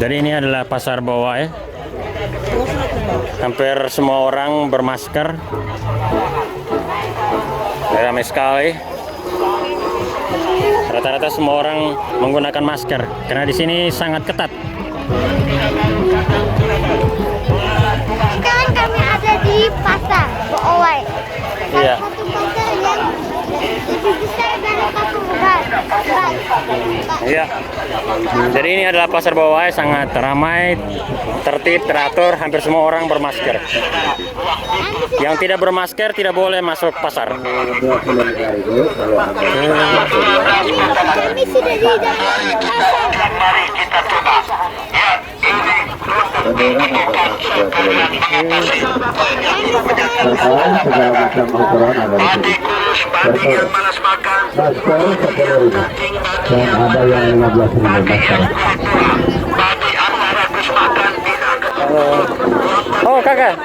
Jadi ini adalah pasar bawah ya. Hampir semua orang bermasker. Ramai sekali. Rata-rata semua orang menggunakan masker karena di sini sangat ketat. Sekarang kami ada di pasar Boowai. Iya. Satu pasar yang lebih besar dari pasar Rai. Iya. Jadi ini adalah pasar bawah sangat ramai, tertib, teratur, hampir semua orang bermasker. Yang tidak bermasker tidak boleh masuk pasar. Kami sudah di dalam pasar. Mari kita coba. Ya, ini segala macam ukuran ada di sini. kurus babi yang malas makan. Masker 10.000 dan ada yang 15.000 masker. Babi apa ragus makan tidak Oh kakak,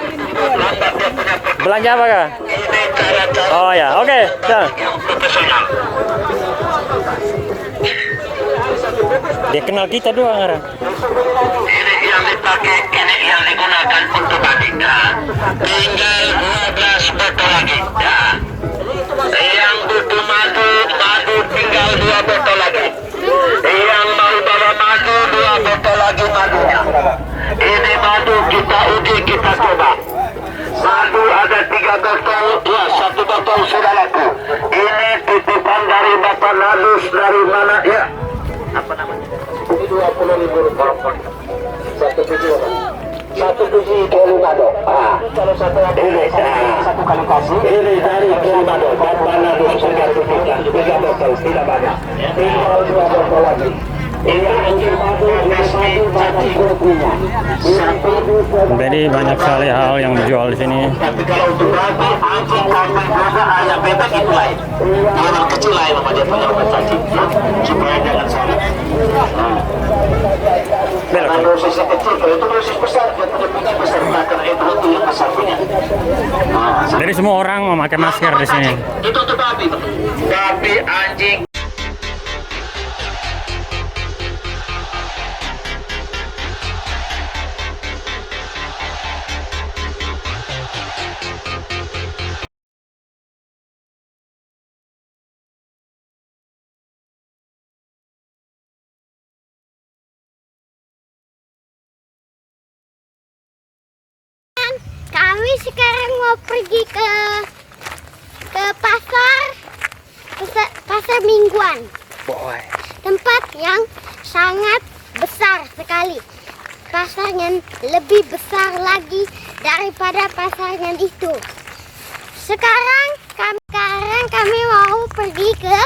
belanja apa kak? ini cara-cara Oh ya, oke. Dah. yang profesional. Dia kenal kita doang orang. Ini yang dipakai, ini yang digunakan untuk babi. Nah, tinggal 12 botol lagi. Nah, yang butuh madu tinggal 2 botol lagi. Yang mau bawa madu 2 botol lagi madunya. Ini madu kita uji, kita coba. Madu ada 3 botol, ya 1 botol sudah laku. Ini titipan dari Bapak Nadus dari mana ya? Apa namanya? Ini 20.000 rupiah. Satu biji Kelimado. Kalau satu ini satu kali kasih. Ini dari Kelimado. Bapak Nadus sudah titipkan 3 botol, tidak banyak. Tinggal 2 botol lagi. Ini anjing madu, banyak kopinya. Jadi banyak sekali hal yang dijual di sini. Tapi kalau untuk babi, anjing, kambing, kuda, ayam, bebek itu lain. Yang kecil lain sama dia punya obat cacing. Supaya jangan salah. Kalau dosis kecil, kalau itu dosis besar, dia punya besar. Karena itu untuk yang besar punya. Jadi semua orang memakai masker di sini. Itu untuk babi. Babi, anjing. Kami sekarang mau pergi ke pasar mingguan. Boy. Tempat yang sangat besar sekali. Pasarnya lebih besar lagi daripada pasarnya itu. Sekarang kami mau pergi ke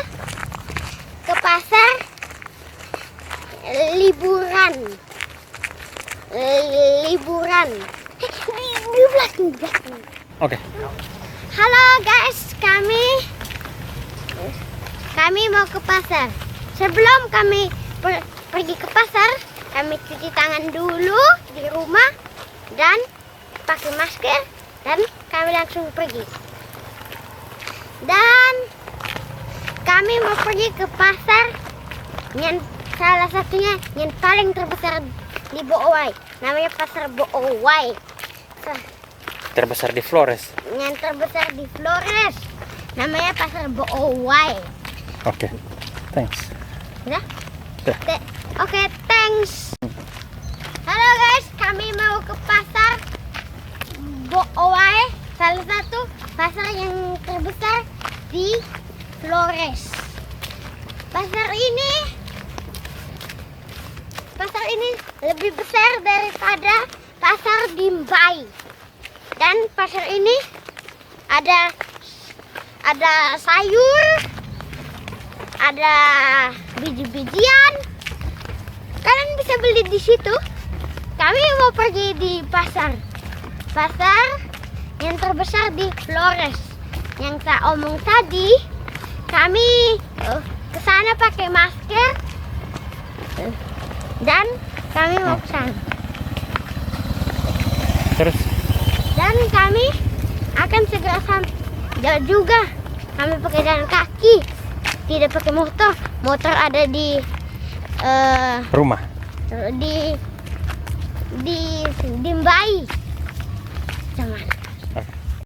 pasar liburan. Di belakang. Oke. Halo guys, kami mau ke pasar. Sebelum kami pergi ke pasar, kami cuci tangan dulu di rumah dan pakai masker dan kami langsung pergi. Dan kami mau pergi ke pasar yang salah satunya yang paling terbesar di Boowai. Namanya pasar Boowai. Terbesar di Flores. Yang terbesar di Flores. Namanya pasar Boowai. Oke. Thanks. Udah? Udah. Oke, thanks. Halo guys, kami mau ke pasar Boowai, salah satu pasar yang terbesar di Flores. Pasar ini lebih besar daripada pasar di Mbai. Dan pasar ini ada sayur, ada biji-bijian. Kalian bisa beli di situ. Kami mau pergi di pasar yang terbesar di Flores. Yang saya omong tadi, kami ke sana pakai masker dan kami mau ke sana. Terus? Dan kami akan segera sampai. Jauh juga. Kami pakai jalan kaki, tidak pakai motor. Motor ada di Rumah. di di Dimbai. Cuman.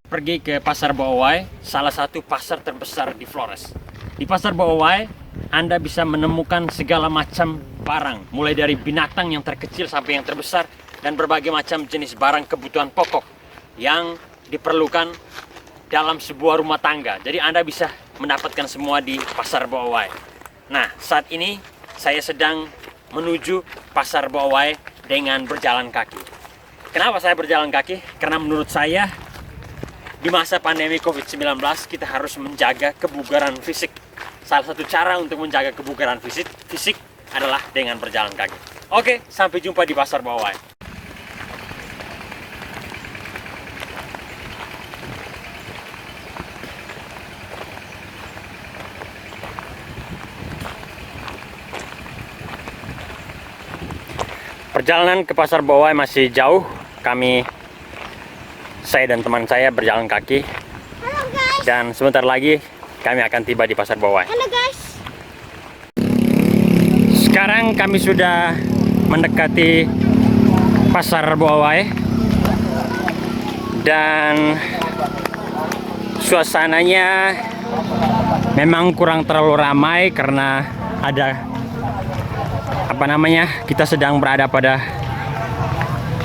Pergi ke Pasar Bawai, salah satu pasar terbesar di Flores. Di Pasar Bawai, Anda bisa menemukan segala macam barang, mulai dari binatang yang terkecil sampai yang terbesar, dan berbagai macam jenis barang kebutuhan pokok yang diperlukan dalam sebuah rumah tangga. Jadi Anda bisa mendapatkan semua di Pasar Bawai. Nah, saat ini saya sedang menuju Pasar Bawai dengan berjalan kaki. Kenapa saya berjalan kaki? Karena menurut saya di masa pandemi COVID-19 kita harus menjaga kebugaran fisik. Salah satu cara untuk menjaga kebugaran fisik adalah dengan berjalan kaki. Oke, sampai jumpa di Pasar Bawai. Perjalanan ke Pasar Bawai masih jauh. Saya dan teman saya berjalan kaki. Halo guys. Dan sebentar lagi kami akan tiba di Pasar Bawai. Halo guys. Sekarang kami sudah mendekati Pasar Bawai. Dan suasananya memang kurang terlalu ramai karena ada kita sedang berada pada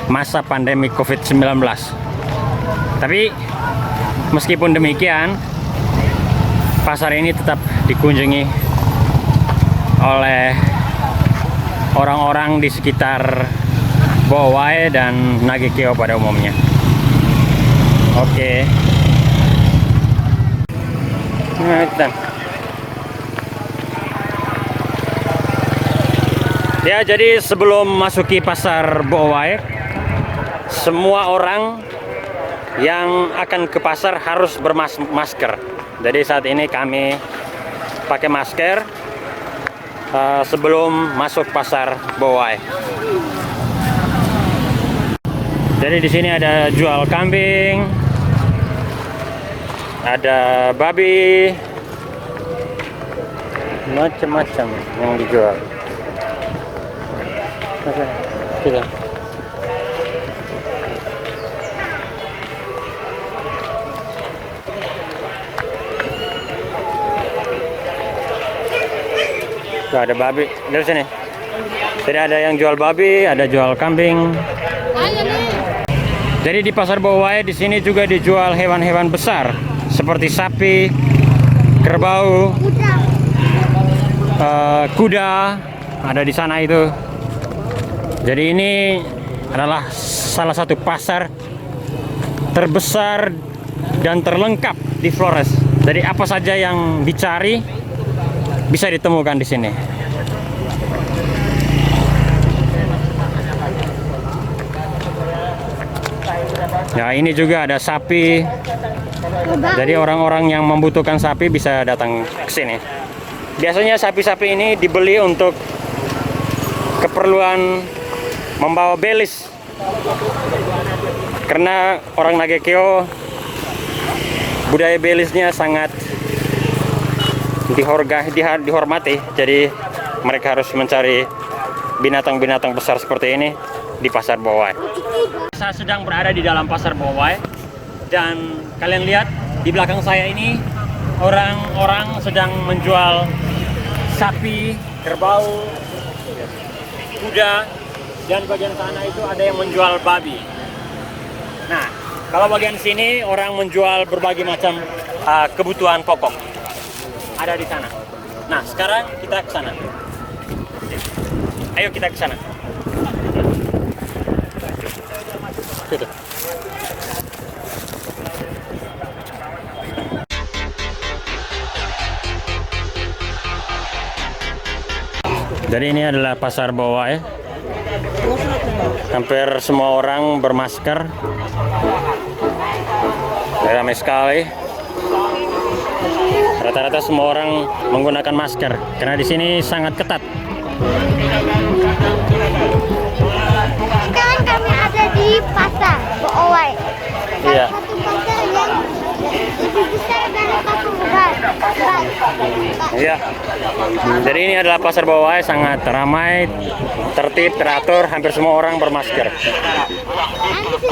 masa pandemi COVID-19. Tapi meskipun demikian, pasar ini tetap dikunjungi oleh orang-orang di sekitar Bawai dan Nagekeo pada umumnya. Oke. Nah, ya, jadi sebelum masuki Pasar Bawai, semua orang yang akan ke pasar harus bermasker. Jadi saat ini kami pakai masker sebelum masuk Pasar Bawai. Jadi di sini ada jual kambing, ada babi, macam-macam yang dijual. Oke, kita. Tuh, ada babi dari sini. Jadi ada yang jual babi, ada jual kambing. Jadi di Pasar Bawai di sini juga dijual hewan-hewan besar seperti sapi, kerbau, kuda, ada di sana itu. Jadi ini adalah salah satu pasar terbesar dan terlengkap di Flores. Jadi apa saja yang dicari bisa ditemukan di sini. Ya, ini juga ada sapi. Jadi orang-orang yang membutuhkan sapi bisa datang ke sini. Biasanya sapi-sapi ini dibeli untuk keperluan membawa belis. Karena orang Nagekeo budaya belisnya sangat dihormati, jadi mereka harus mencari binatang-binatang besar seperti ini di Pasar Bawai. Saya sedang berada di dalam Pasar Bawai dan kalian lihat di belakang saya ini orang-orang sedang menjual sapi, kerbau, kuda, dan bagian sana itu ada yang menjual babi. Nah, kalau bagian sini orang menjual berbagai macam kebutuhan pokok. Ada di sana. Nah, sekarang kita ke sana. Ayo kita ke sana. Gitu. Jadi ini adalah Pasar Bawai. Hampir semua orang bermasker. Ramai sekali. Rata-rata semua orang menggunakan masker karena di sini sangat ketat. Sekarang kami ada di Pasar Bawai. Iya. Satu pasar yang lebih besar dari Pasar Bawai. Iya. Jadi ini adalah pasar bawah sangat ramai, tertib, teratur, hampir semua orang bermasker.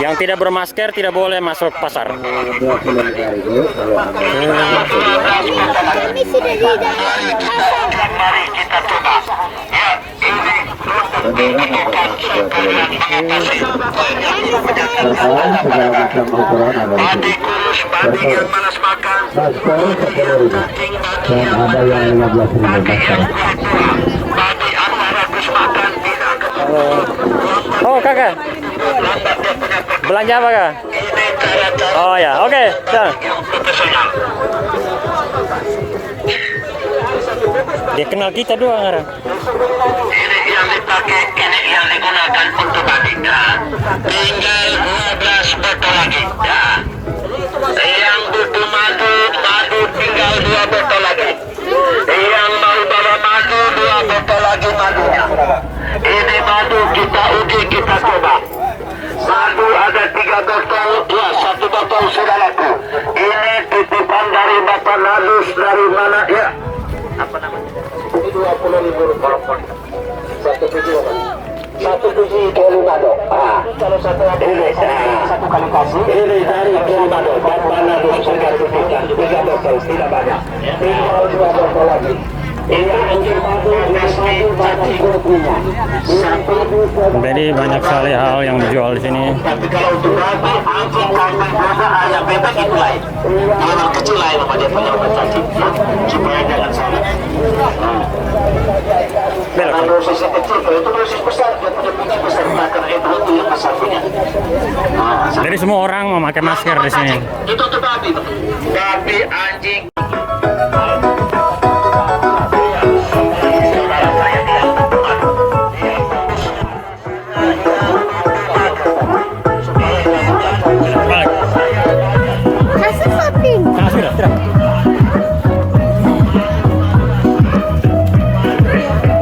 Yang tidak bermasker tidak boleh masuk pasar. 25 ribu kalau Anda Kami sudah di dalam pasar. Mari kita coba. Ya, ini Terkawan segala macam ukuran ada di sini. kurus babi yang malas makan. Masker 10.000 dan ada yang 15.000 masker. Babi antara kurus makan tidak. Oh kakak, belanja apa kak? Ini cara-cara Oh ya, oke. Dah. yang profesional. Dia kenal kita doang sekarang. Ini yang dipakai, ini yang digunakan untuk babi. Nah, tinggal 12 botol lagi. Nah, yang butuh madu, madu tinggal 2 botol lagi. Yang mau bawa madu, 2 botol lagi madunya. Ini madu kita uji, kita coba. Madu ada 3 botol, ya 1 botol sudah laku. Ini titipan dari Bapak Nadus dari mana ya? Apa namanya? Ini 20.000 telepon. 1 biji apa? 1 biji Kelimado. Kalau satu ini satu kali kasih. Ini dari Kelimado. Bapak Nadus sudah titipan 3 botol, tidak banyak. Tinggal 2 botol lagi. Ini anjing madu, madu banyak grupnya. Jadi banyak sekali hal yang dijual di sini. Tapi kalau untuk babi, anjing, kambing, domba, ayam, bebek itu lain. Yang kecil lain sama dia punya obat cacing. Supaya jangan salah. Belok. Kalau dosis kecil, kalau itu dosis besar, dia punya biji besar. Karena itu yang besar punya. Jadi semua orang memakai masker di sini. Itu untuk babi. Babi, anjing. Balik. Masuk shopping. Nah, sudah.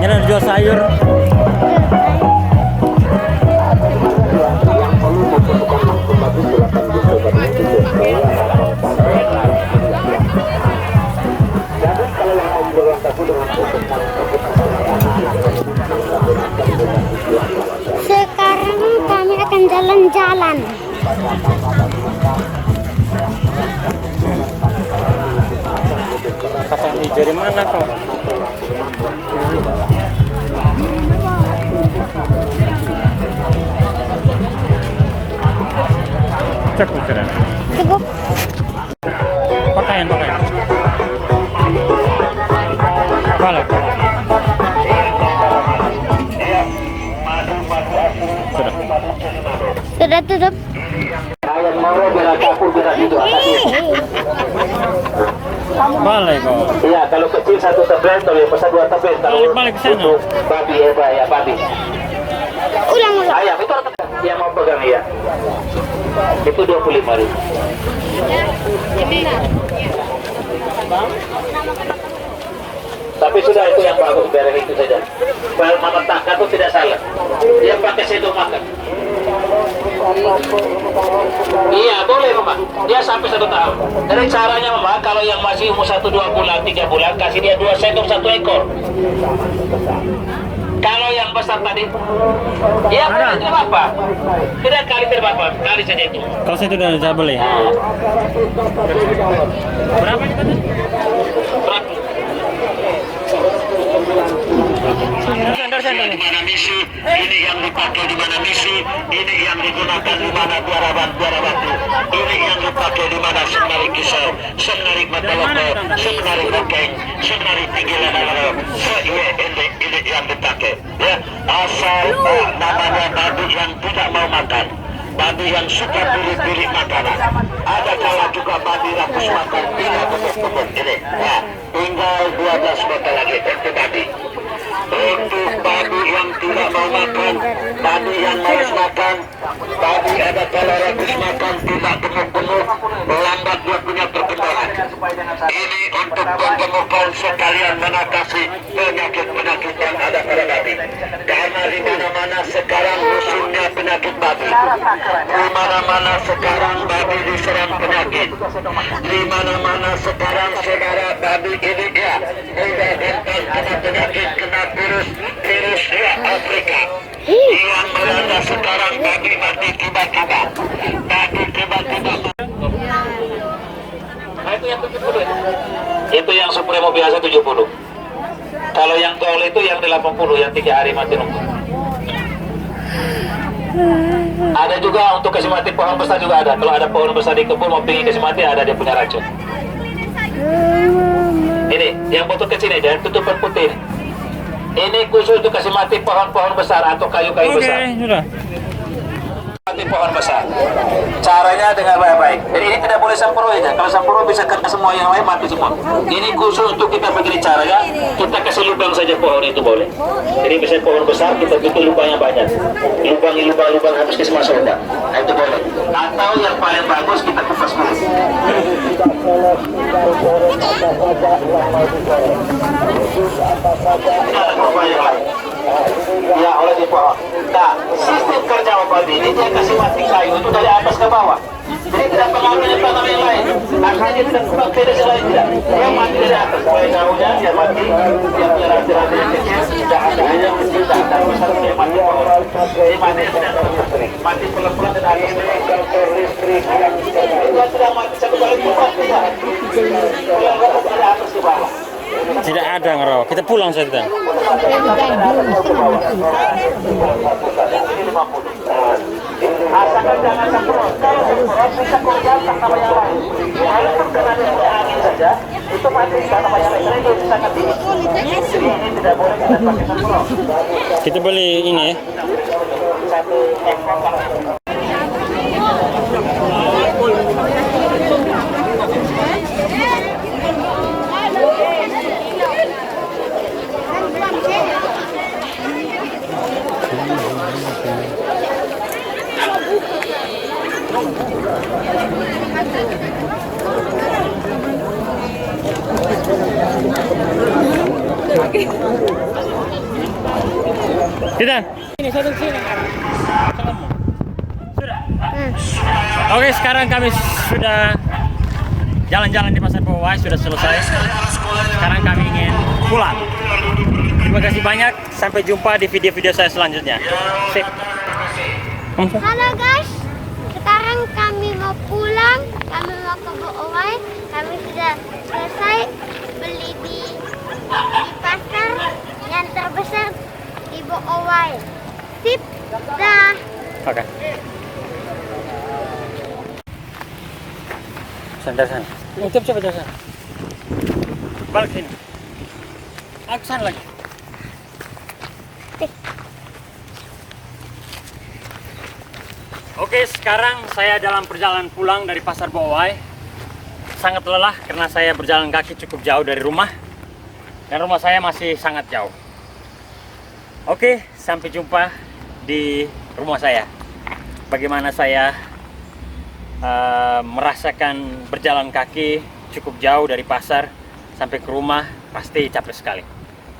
Ini ada jual sayur. Sekarang kami akan jalan-jalan. Kacang hijau di mana kok? Cukup sudah. Cukup. Pakaian. Balik. Sudah. Sudah tutup. Ayam mau biar takut biar itu Balik kok. Iya, kalau kecil 1 tebel, kalau yang besar 2 tebel. Kalau Balik ke sana. untuk babi ya babi. Ulang. Ayam itu yang mau pegang ya. Itu 25.000. Tapi sudah itu yang bagus, beres itu saja. Kalau menetakkan itu tidak salah. Dia pakai sendok makan. Iya, boleh Mama. Dia sampai 1 tahun. Jadi caranya Mama, kalau yang masih umur 1-2 bulan, 3 bulan, kasih dia 2 sendok 1 ekor. Kalau yang besar tadi, ya boleh, tidak apa-apa. Tidak kali tidak apa-apa, kali saja itu. Kalau saya tidak bisa beli. Berapa ini tadi? Berapa? Dosen. Di mana misi, ini yang dipakai di mana misi, ini yang digunakan di mana dua batu, ini yang dipakai di mana senari kisau, senari mataloko, senari bokeng, senari tinggi lama-lama, ini yang dipakai. Ya, asal namanya babi yang tidak mau makan. Babi yang suka pilih-pilih makanan. Ada kala juga babi rakus makan, tidak tutup-tutup. Ini, ya, tinggal 12 botol lagi untuk babi. Untuk babi yang tidak mau makan, babi yang malas makan, babi ada kala rakus makan, tidak gemuk-gemuk, lambat dia punya perkembangan. Ini untuk menemukan sekalian mengatasi penyakit-penyakit yang ada pada babi. Karena di mana-mana sekarang musimnya penyakit babi. Di mana-mana sekarang babi diserang penyakit. Di mana-mana sekarang saudara babi ini ya sudah rentan kena penyakit, kena virus ya Afrika. Yang melanda sekarang babi mati tiba-tiba. Babi tiba-tiba. Nah, itu yang 70 itu yang Supremo biasa 70. Kalau yang Gold itu yang 80, yang 3 hari mati nunggu. Ada juga untuk kasih mati pohon besar juga ada. Kalau ada pohon besar di kebun mau pingin kasih mati, ada dia punya racun. Ini yang botol kecil ini dan tutupan putih ini. Ini khusus untuk kasih mati pohon-pohon besar atau kayu-kayu besar. Sudah. Mati pohon besar. Caranya dengan baik-baik. Jadi ini tidak boleh sampurno aja. Kalau sampurno bisa kena semua yang lain mati semua. Ini khusus untuk kita begini caranya. Kita kasih lubang saja pohon itu boleh. Jadi misalnya pohon besar kita bikin lubangnya banyak. Lubang habis kasih masuk enggak. Nah itu boleh. Atau yang paling bagus kita kupas dulu. Ya oleh di pohon. Nah, sistem kerja babi ini dia kasih mati kayu itu dari atas ke bawah. Jadi tidak pengaruh dengan tanam yang lain. Artinya dia tidak pakai dari selain tidak. Dia mati dari atas. Mulai jauhnya dia mati. Dia punya rantai-rantai yang kecil. Tidak ada yang kecil, tidak ada besar dia mati pohon. Jadi mati tidak terus. Mati pelan-pelan dan akhirnya listrik. Dia tidak mati satu kali pun mati. Pulang dari atas ke bawah. Tidak ada ngerok. Kita pulang saja. Asalkan jangan sempurna. Kalau sempurna bisa korbankan sama yang lain. Walaupun karena dia angin saja, itu mati sama yang lain. Karena itu sangat tinggi. Jadi ini tidak boleh kita pakai sempurna. Kita beli ini ya. Satu ekor kalau Kita. Ini satu sini. Sudah. Oke, sekarang kami sudah jalan-jalan di Pasar Bawah, sudah selesai. Sekarang kami ingin pulang. Terima kasih banyak. Sampai jumpa di video-video saya selanjutnya. Sip. Halo guys, sekarang kami mau pulang, kami mau ke Boowai, kami sudah selesai beli di pasar yang terbesar di Boowai. Sip, dah. Oke. Sana. Itu coba sana. Balik sini. Aku sana lagi. Oke, sekarang saya dalam perjalanan pulang dari Pasar Boowai. Sangat lelah karena saya berjalan kaki cukup jauh dari rumah. Dan rumah saya masih sangat jauh. Oke, sampai jumpa di rumah saya. Bagaimana saya merasakan berjalan kaki cukup jauh dari pasar sampai ke rumah, pasti capek sekali.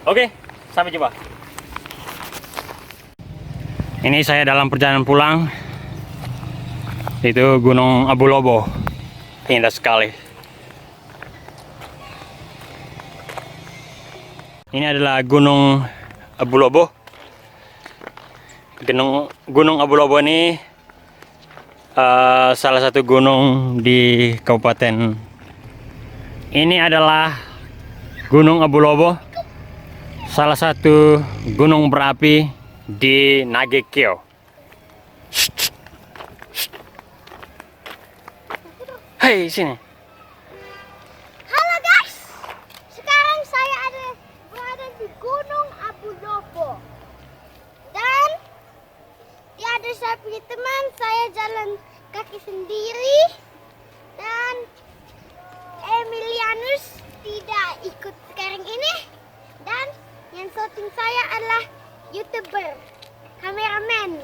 Oke, sampai jumpa. Ini saya dalam perjalanan pulang. Itu Gunung Abu Lobo, indah sekali. Ini adalah Gunung Abu Lobo. Gunung Abu Lobo ini salah satu gunung di kabupaten. Ini adalah Gunung Abu Lobo, salah satu gunung berapi di Nagekyo. Hei, sini. Halo guys, sekarang saya berada di Gunung Abu Lobo. Dan tiada saya punya teman, saya jalan kaki sendiri. Dan Emilianus tidak ikut sekarang ini. Dan yang syuting saya adalah YouTuber, kameramen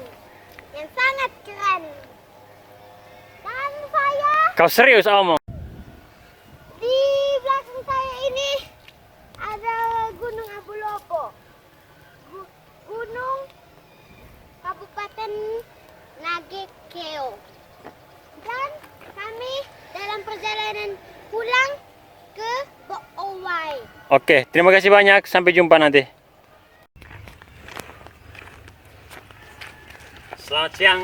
yang sangat keren. Dan saya Kau serius omong? di Oke, terima kasih banyak. Sampai jumpa nanti. Selamat siang.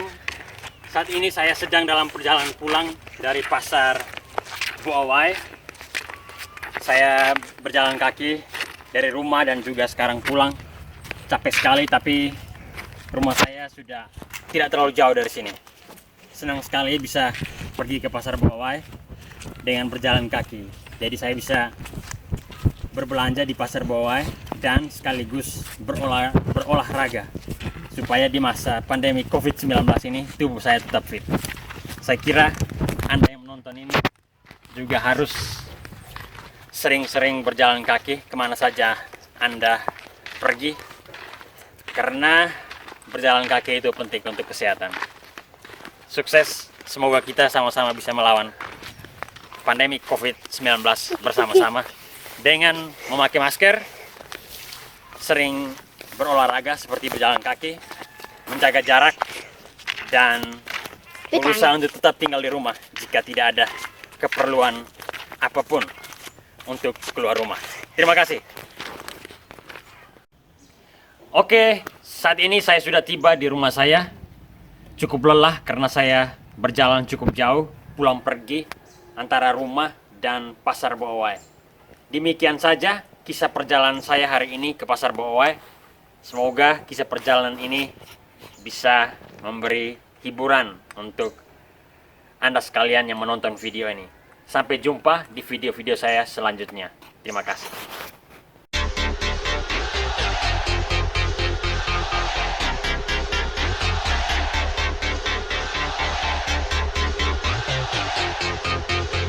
Saat ini saya sedang dalam perjalanan pulang dari pasar Buawai. Saya berjalan kaki dari rumah dan juga sekarang pulang. Capek sekali, tapi rumah saya sudah tidak terlalu jauh dari sini. Senang sekali bisa pergi ke pasar Buawai dengan berjalan kaki. Jadi saya bisa berbelanja di pasar Buawai dan sekaligus berolahraga supaya di masa pandemi COVID-19 ini tubuh saya tetap fit. Saya kira Anda yang menonton ini juga harus sering-sering berjalan kaki kemana saja Anda pergi, karena berjalan kaki itu penting untuk kesehatan. Sukses, semoga kita sama-sama bisa melawan pandemi COVID-19 bersama-sama dengan memakai masker, sering berolahraga seperti berjalan kaki, menjaga jarak, dan berusaha untuk tetap tinggal di rumah jika tidak ada keperluan apapun untuk keluar rumah. Terima kasih. Oke, saat ini saya sudah tiba di rumah saya. Cukup lelah karena saya berjalan cukup jauh, pulang pergi antara rumah dan pasar Buawai. Demikian saja kisah perjalanan saya hari ini ke pasar Buawai. Semoga kisah perjalanan ini bisa memberi hiburan untuk Anda sekalian yang menonton video ini. Sampai jumpa di video-video saya selanjutnya. Terima kasih.